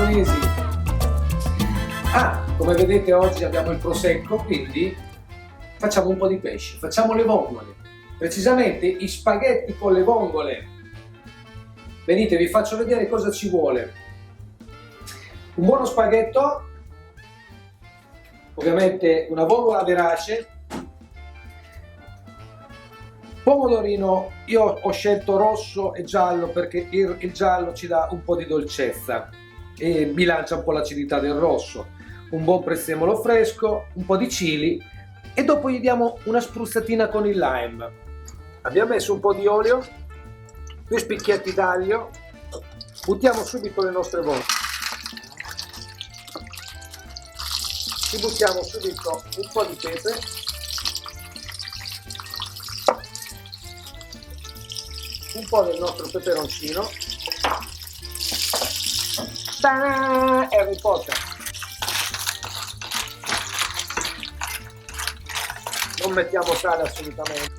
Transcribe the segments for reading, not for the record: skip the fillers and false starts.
bolognesi. Come vedete oggi abbiamo il prosecco, quindi facciamo un po' di pesce, facciamo le vongole, precisamente i spaghetti con le vongole. Venite, vi faccio vedere cosa ci vuole. Un buono spaghetto, ovviamente una vongola verace, pomodorino, io ho scelto rosso e giallo perché il giallo ci dà un po' di dolcezza e bilancia un po' l'acidità del rosso, un buon prezzemolo fresco, un po' di chili e dopo gli diamo una spruzzatina con il lime. Abbiamo messo un po' di olio, 2 spicchietti d'aglio, buttiamo subito le nostre vongole. Ci buttiamo subito un po' di pepe, un po' del nostro peperoncino. Harry Potter. Non mettiamo sale assolutamente.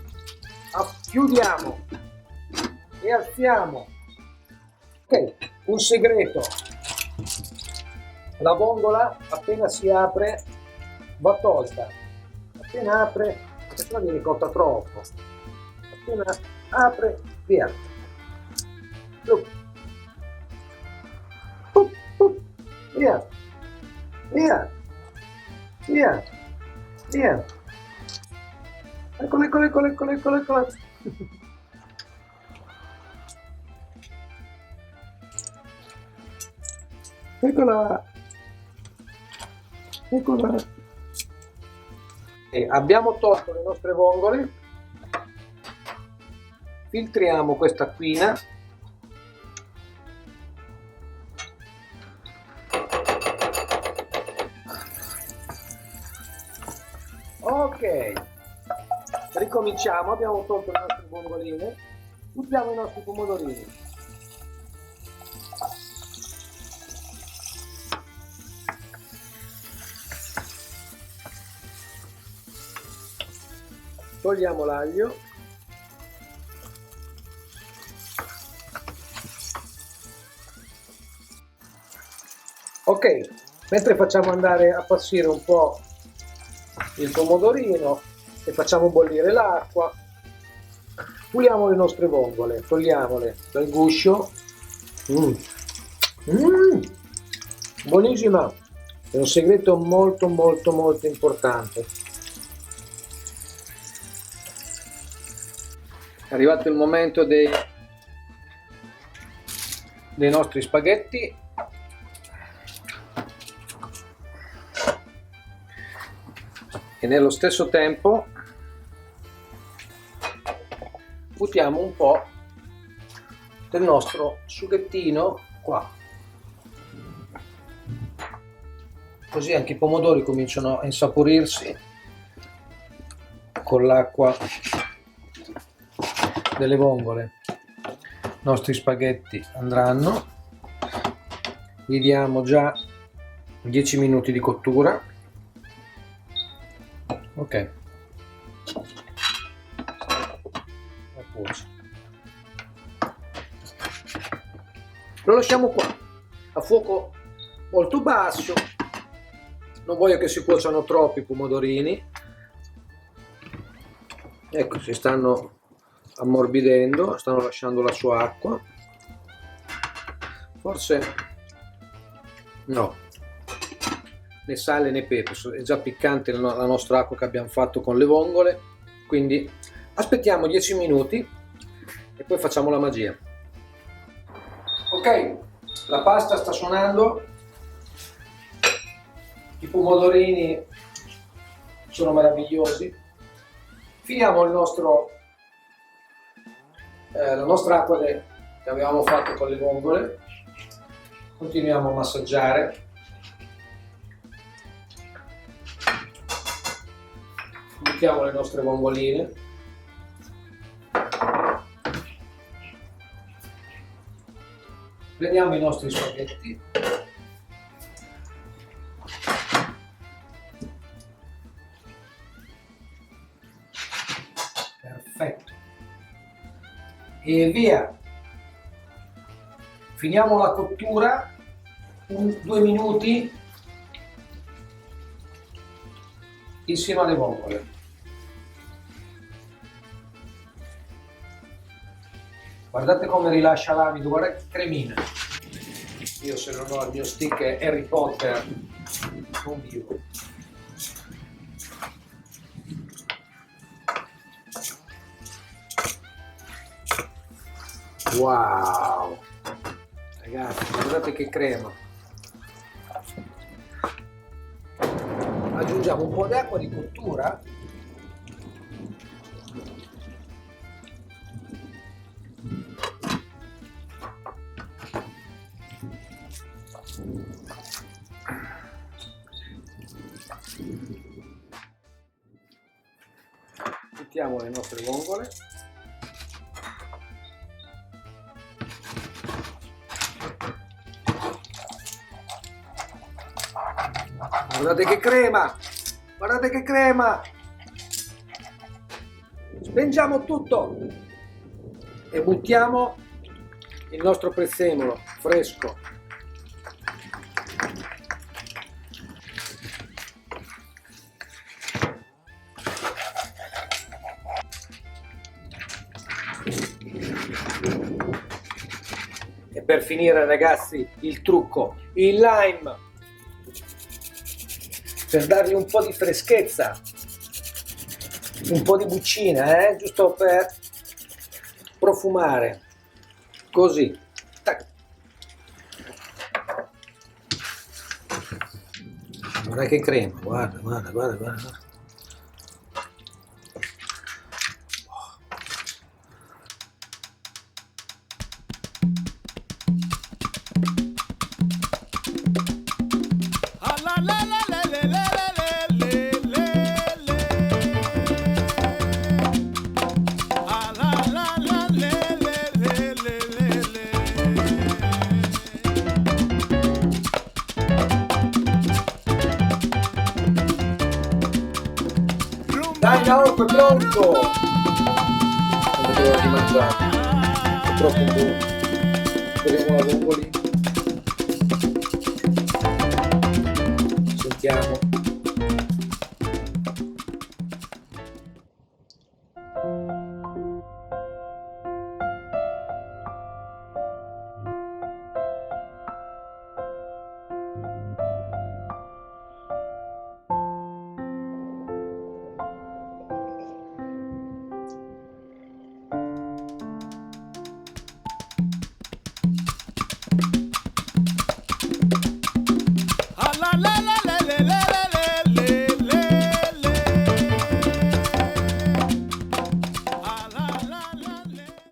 Chiudiamo e alziamo. Ok, un segreto: la vongola appena si apre va tolta, appena apre, perché sennò viene cotta troppo, appena apre via, via, via, via, via, eccola. Eccola. E abbiamo tolto le nostre vongole, filtriamo questa acquina. Ok, ricominciamo, abbiamo tolto le nostre vongoline, buttiamo i nostri pomodorini. Togliamo l'aglio, ok, mentre facciamo andare a passare un po' il pomodorino e facciamo bollire l'acqua, puliamo le nostre vongole, togliamole dal guscio. Buonissima, è un segreto molto importante. È arrivato il momento dei nostri spaghetti. E nello stesso tempo buttiamo un po' del nostro sughettino qua, così anche i pomodori cominciano a insaporirsi con l'acqua delle vongole. I nostri spaghetti andranno, gli diamo già 10 minuti di cottura. Ok, lo lasciamo qua a fuoco molto basso, non voglio che si cuociano troppo i pomodorini. Ecco, si stanno ammorbidendo, stanno lasciando la sua acqua, forse no, né sale né pepe, è già piccante la nostra acqua che abbiamo fatto con le vongole, quindi aspettiamo 10 minuti e poi facciamo la magia. Ok, la pasta sta suonando, i pomodorini sono meravigliosi, finiamo il nostro la nostra acqua che avevamo fatto con le vongole, continuiamo a massaggiare. Mettiamo le nostre vongoline, prendiamo i nostri spaghetti, perfetto, e via. Finiamo la cottura 2 minuti insieme alle vongole. Guardate come rilascia l'amido, guardate che cremina. Io se non ho il mio stick Harry Potter non vivo. Wow! Ragazzi, guardate che crema. Aggiungiamo un po' di acqua di cottura. Mettiamo le nostre vongole. Guardate che crema! Guardate che crema! Spengiamo tutto e buttiamo il nostro prezzemolo fresco. E per finire, ragazzi, il trucco, il lime, per dargli un po' di freschezza, un po' di buccina, giusto per profumare, così. Tac. Guarda che crema, guarda, guarda, guarda, guarda. Dai Naoko, è pronto! Non vedo l'ora di mangiare, è troppo buono. Togliamo la vongolina. Sentiamo.